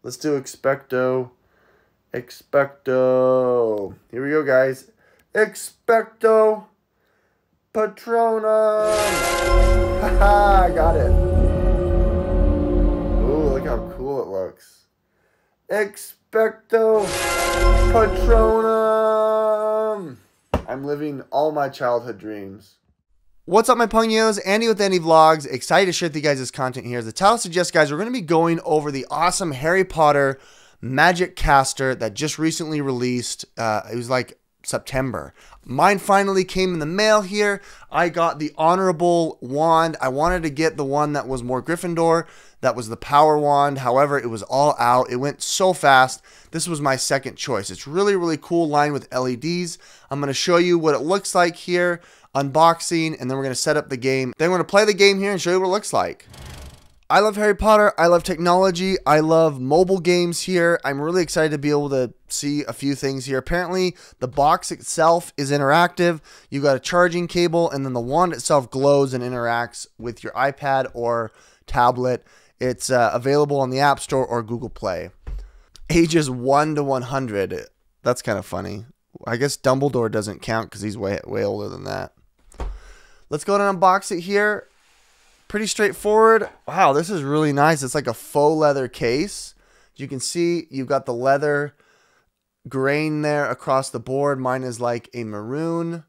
Let's do Expecto. Expecto. Here we go, guys. Expecto Patronum. Haha, got it. Ooh, look how cool it looks. Expecto Patronum. I'm living all my childhood dreams. What's up, my Pungos? Andy with Andy Vlogs. Excited to share with you guys this content here. As the title suggests, guys, we're going to be going over the awesome Harry Potter Magic Caster that just recently released. It was like September. Mine finally came in the mail here. I got the honorable wand. I wanted to get the one that was more Gryffindor. That was the power wand. However, it was all out. It went so fast. This was my second choice. It's really, really cool, lined with LEDs. I'm going to show you what it looks like here, unboxing, and then we're going to set up the game. Then we're going to play the game here and show you what it looks like. I love Harry Potter. I love technology. I love mobile games here. I'm really excited to be able to see a few things here. Apparently, the box itself is interactive. You got a charging cable, and then the wand itself glows and interacts with your iPad or tablet. It's available on the App Store or Google Play. Ages 1 to 100. That's kind of funny. I guess Dumbledore doesn't count because he's way older than that. Let's go ahead and unbox it here. Pretty straightforward. Wow, this is really nice. It's like a faux leather case. As you can see, you've got the leather grain there across the board. Mine is like a maroon.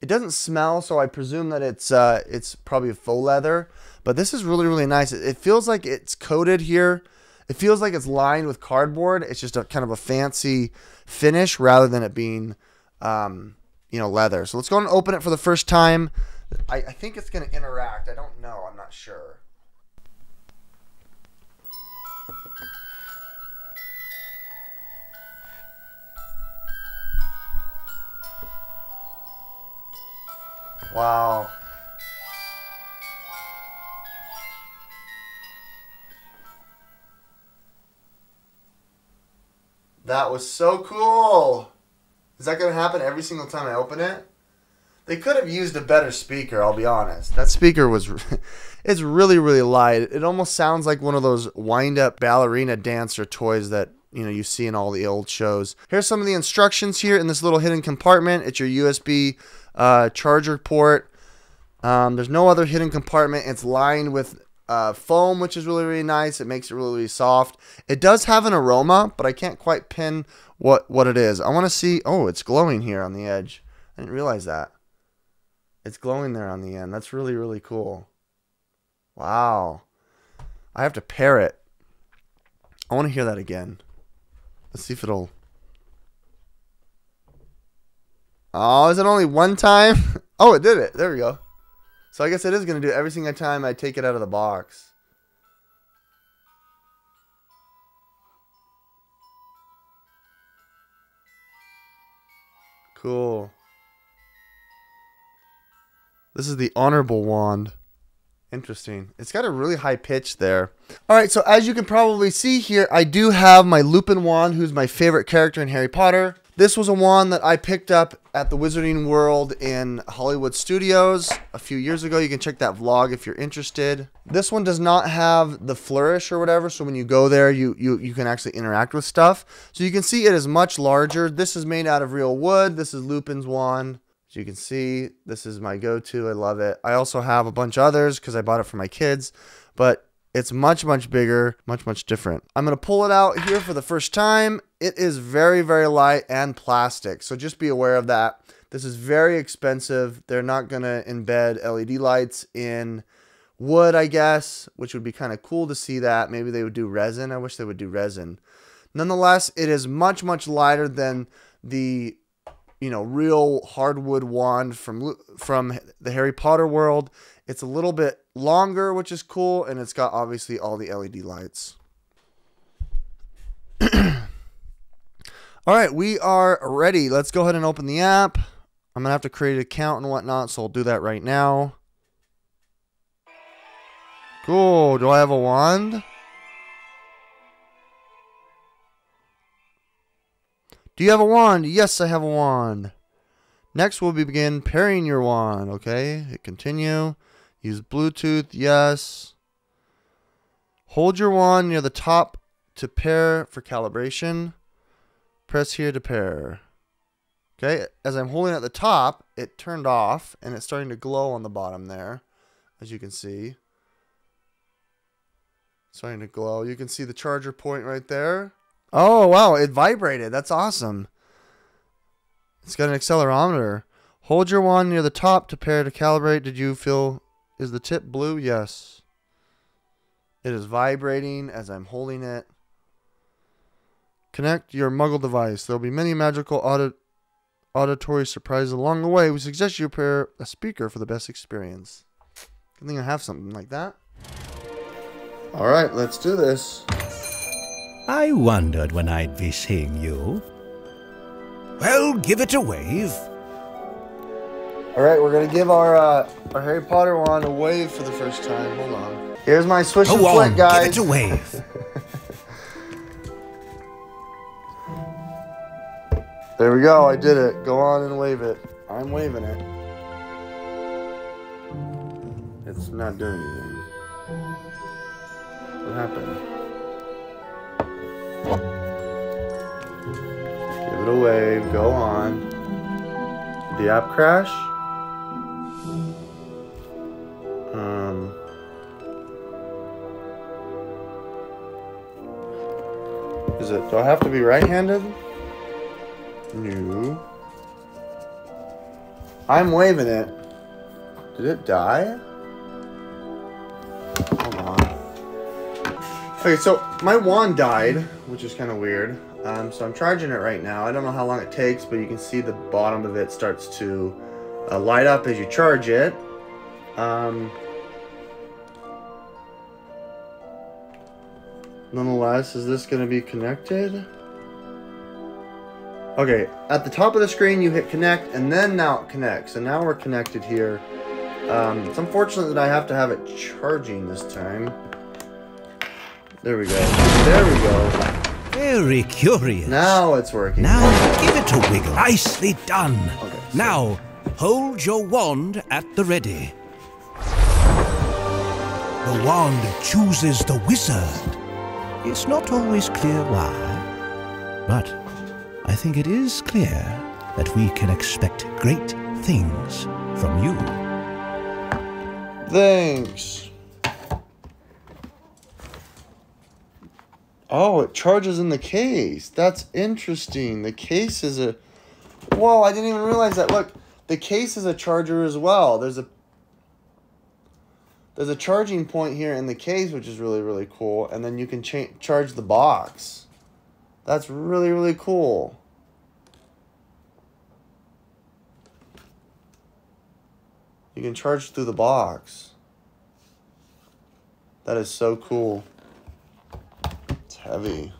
It doesn't smell, so I presume that it's probably a faux leather. But this is really, really nice. It feels like it's coated here. It feels like it's lined with cardboard. It's just a kind of a fancy finish rather than it being, leather. So let's go and open it for the first time. I think it's going to interact. I don't know. I'm not sure. Wow. That was so cool. Is that going to happen every single time I open it? They could have used a better speaker, I'll be honest. That speaker was, it's really, really light. It almost sounds like one of those wind-up ballerina dancer toys that, you see in all the old shows. Here's some of the instructions here in this little hidden compartment. It's your USB charger port. There's no other hidden compartment. It's lined with foam, which is really, really nice. It makes it really, really soft. It does have an aroma, but I can't quite pin what it is. I want to see. Oh, it's glowing here on the edge. I didn't realize that. It's glowing there on the end. That's really, really cool. Wow. I have to pair it. I want to hear that again. Let's see if it'll. Oh, is it only one time? Oh, it did it. There we go. So I guess it is going to do it every single time I take it out of the box. Cool. This is the honorable wand. Interesting. It's got a really high pitch there. All right, so as you can probably see here, I do have my Lupin wand, who's my favorite character in Harry Potter. This was a wand that I picked up at the Wizarding World in Hollywood Studios a few years ago. You can check that vlog if you're interested. This one does not have the flourish or whatever, so when you go there, you can actually interact with stuff. So you can see it is much larger. This is made out of real wood. This is Lupin's wand. As you can see, this is my go-to. I love it. I also have a bunch of others because I bought it for my kids, but it's much, much bigger, much, much different. I'm going to pull it out here for the first time. It is very, very light and plastic, so just be aware of that. This is very expensive. They're not going to embed LED lights in wood, I guess, which would be kind of cool to see that. Maybe they would do resin. I wish they would do resin. Nonetheless, it is much, much lighter than the real hardwood wand from the Harry Potter world. It's a little bit longer, which is cool, and it's got obviously all the LED lights. All right, we are ready. Let's go ahead and open the app. I'm gonna have to create an account and whatnot, so I'll do that right now. Cool. Do I have a wand? Do you have a wand? Yes, I have a wand. Next, we'll begin pairing your wand. Okay, hit continue. Use Bluetooth. Yes. Hold your wand near the top to pair for calibration. Press here to pair. Okay, as I'm holding at the top, it turned off and it's starting to glow on the bottom there, as you can see. Starting to glow. You can see the charger point right there. Oh, wow, it vibrated. That's awesome. It's got an accelerometer. Hold your wand near the top to pair to calibrate. Did you feel, is the tip blue? Yes. It is vibrating as I'm holding it. Connect your Muggle device. There will be many magical auditory surprises along the way. We suggest you pair a speaker for the best experience. I think I have something like that. All right, let's do this. I wondered when I'd be seeing you. Well, give it a wave. All right, we're gonna give our Harry Potter wand a wave for the first time. Hold on. Here's my swish and flick, guys. Give it a wave. There we go. I did it. Go on and wave it. I'm waving it. It's not doing anything. What happened? Give it a wave. Go on. Did the app crash? Is it? Do I have to be right-handed? No. I'm waving it. Did it die? Hold on. Okay, so my wand died, which is kind of weird. So I'm charging it right now. I don't know how long it takes, but you can see the bottom of it starts to light up as you charge it. Nonetheless, is this going to be connected? Okay, at the top of the screen you hit connect, and then now it connects. And now we're connected here. It's unfortunate that I have to have it charging this time. There we go. There we go. Very curious. Now it's working. Now give it a wiggle. Nicely done. Okay, so now hold your wand at the ready. The wand chooses the wizard. It's not always clear why, but I think it is clear that we can expect great things from you. Thanks. Oh, it charges in the case. That's interesting. The case is a... Whoa, I didn't even realize that. Look, the case is a charger as well. There's a charging point here in the case, which is really, really cool. And then you can charge the box. That's really, really cool. You can charge through the box. That is so cool. It's heavy.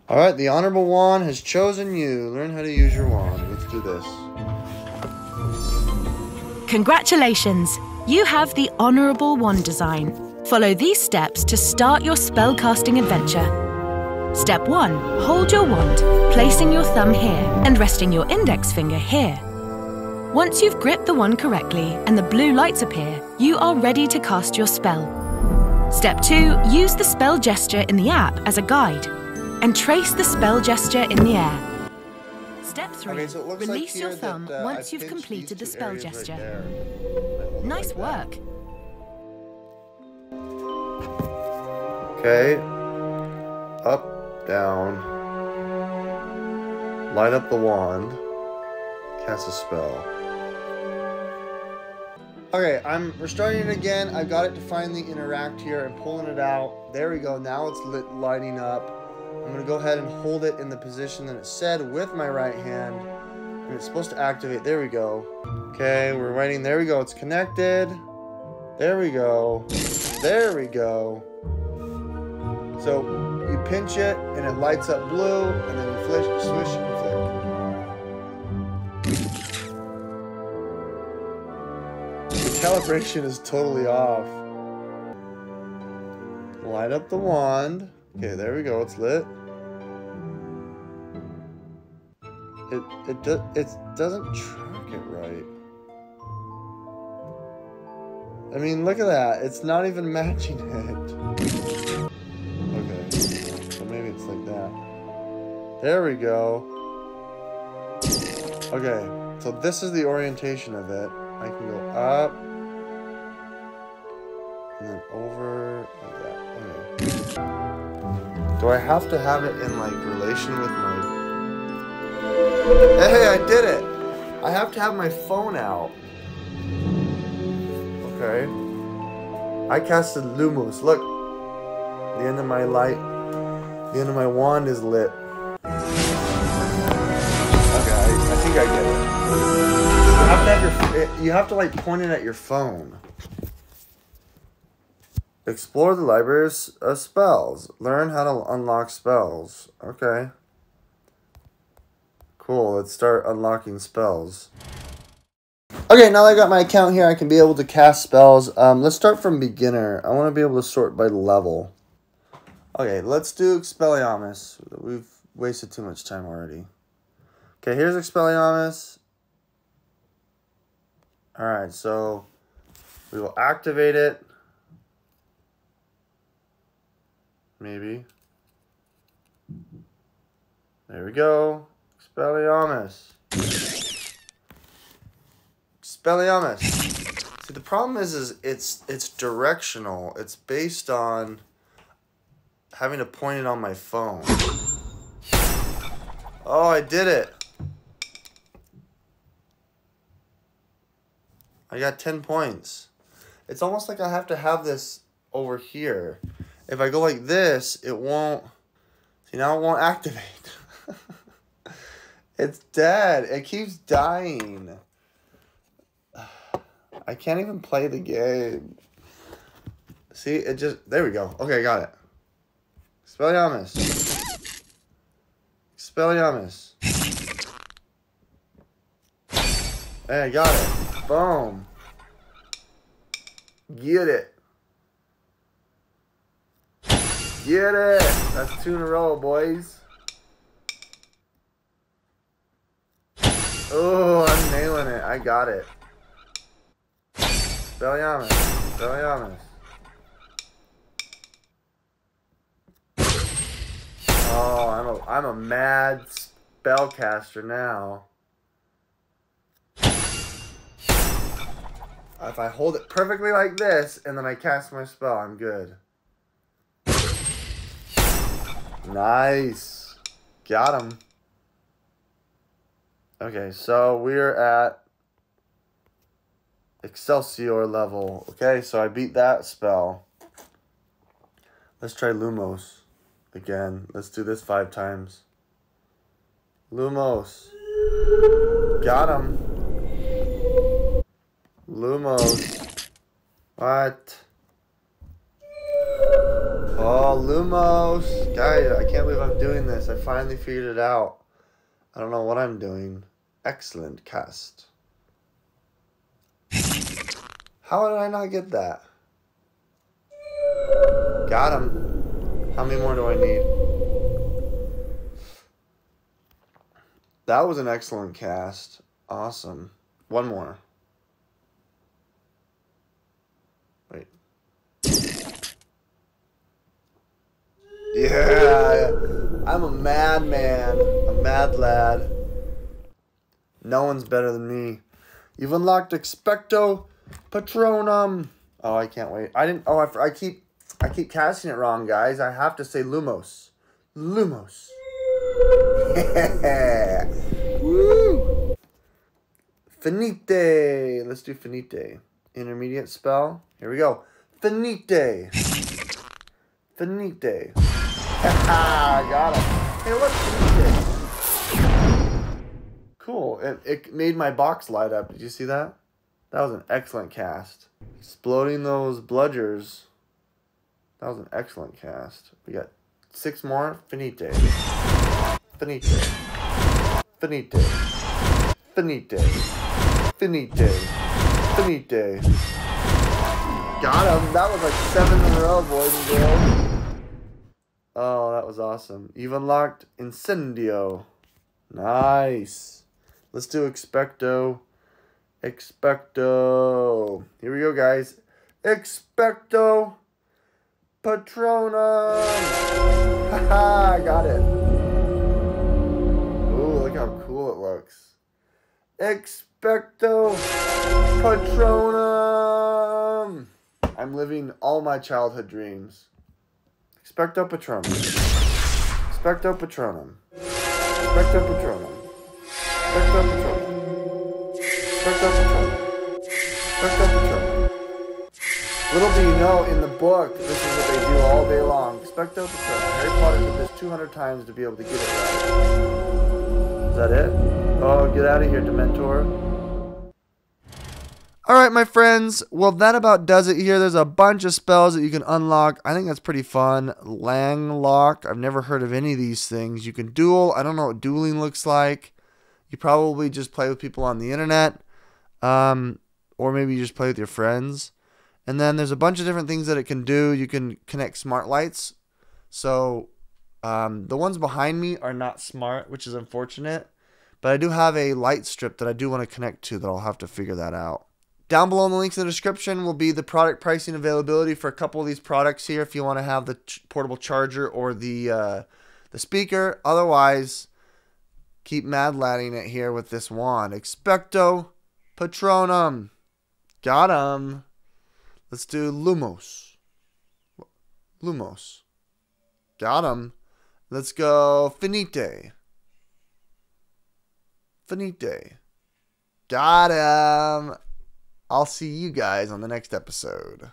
All right, the Honorable Wand has chosen you. Learn how to use your wand. Let's do this. Congratulations! You have the Honorable Wand design. Follow these steps to start your spellcasting adventure. Step 1. Hold your wand, placing your thumb here and resting your index finger here. Once you've gripped the wand correctly and the blue lights appear, you are ready to cast your spell. Step 2. Use the spell gesture in the app as a guide and trace the spell gesture in the air. Step 3. Okay, so it looks release like your here thumb that, once I you've pinched completed the these two spell areas gesture. Right there. Nice Like work. Okay. Up, down. Light up the wand. Cast a spell. Okay, I'm restarting it again. I got it to finally interact here and pulling it out. There we go. Now it's lighting up. I'm going to go ahead and hold it in the position that it said with my right hand. And it's supposed to activate. There we go. Okay, we're waiting. There we go. It's connected. There we go. There we go. So you pinch it and it lights up blue, and then you swish and flick. The calibration is totally off. Light up the wand. Okay, there we go. It's lit. It doesn't track it right. I mean, look at that. It's not even matching it. Okay. So maybe it's like that. There we go. Okay. So this is the orientation of it. I can go up. And then over like that. Okay. Do I have to have it in like relation with my... Hey, I did it! I have to have my phone out. Okay. I casted Lumos. Look. The end of my light. The end of my wand is lit. Okay, I think I get it. You have to like point it at your phone. Explore the library's spells. Learn how to unlock spells. Okay. Cool, let's start unlocking spells. Okay, now that I got my account here, I can be able to cast spells. Let's start from beginner. I want to be able to sort by level. Okay, let's do Expelliarmus. We've wasted too much time already. Okay, here's Expelliarmus. Alright, so we will activate it. Maybe. There we go. Expelliarmus. Expelliarmus. See, the problem is it's directional. It's based on having to point it on my phone. Oh, I did it. I got 10 points. It's almost like I have to have this over here. If I go like this, it won't... See, now it won't activate. It's dead. It keeps dying. I can't even play the game. See, it just... There we go. Okay, I got it. Expelliarmus. Expelliarmus. Hey, I got it. Boom. Get it. Get it. That's 2 in a row, boys. Oh, I'm nailing it. I got it. Expelliarmus. Expelliarmus. Oh, I'm a mad spellcaster now. If I hold it perfectly like this and then I cast my spell, I'm good. Nice. Got him. Okay, so we're at Excelsior level. Okay, so I beat that spell. Let's try Lumos again. Let's do this 5 times. Lumos. Got him. Lumos. What? Oh, Lumos. Guys, I can't believe I'm doing this. I finally figured it out. I don't know what I'm doing. Excellent cast. How did I not get that? Got him. How many more do I need? That was an excellent cast. Awesome. One more. Wait. Yeah. I'm a madman. A mad lad. No one's better than me. You've unlocked Expecto Patronum. Oh, I can't wait. I didn't. Oh, I keep casting it wrong, guys. I have to say Lumos. Lumos. Yeah. Woo. Finite. Let's do Finite. Intermediate spell. Here we go. Finite. Finite. Haha, got him. Hey, look, Finite. Cool. It made my box light up. Did you see that? That was an excellent cast. Exploding those bludgers. That was an excellent cast. We got 6 more. Finite. Finite. Finite. Finite. Finite. Finite. Got him. That was like 7 in a row, boys and girls. Oh, that was awesome. You've unlocked Incendio. Nice. Let's do Expecto. Expecto. Here we go, guys. Expecto Patronum. Haha, I got it. Ooh, look how cool it looks. Expecto Patronum. I'm living all my childhood dreams. Expecto Patronum. Expecto Patronum. Expecto Patronum. Expecto Patronum. Expecto Patronum. Expecto Patronum. Little do you know, in the book, this is what they do all day long. Expecto Patronum. Harry Potter did this 200 times to be able to get it right. Is that it? Oh, get out of here, Dementor. Alright, my friends. Well, that about does it here. There's a bunch of spells that you can unlock. I think that's pretty fun. Langlock. I've never heard of any of these things. You can duel. I don't know what dueling looks like. You probably just play with people on the internet. Or maybe you just play with your friends. And then there's a bunch of different things that it can do. You can connect smart lights. So the ones behind me are not smart, which is unfortunate. But I do have a light strip that I do want to connect to that I'll have to figure that out. Down below in the links in the description will be the product pricing availability for a couple of these products here if you want to have the portable charger or the speaker. Otherwise, keep mad ladding it here with this wand. Expecto Patronum. Got him. Let's do Lumos. Lumos. Got him. Let's go Finite. Finite. Got him. I'll see you guys on the next episode.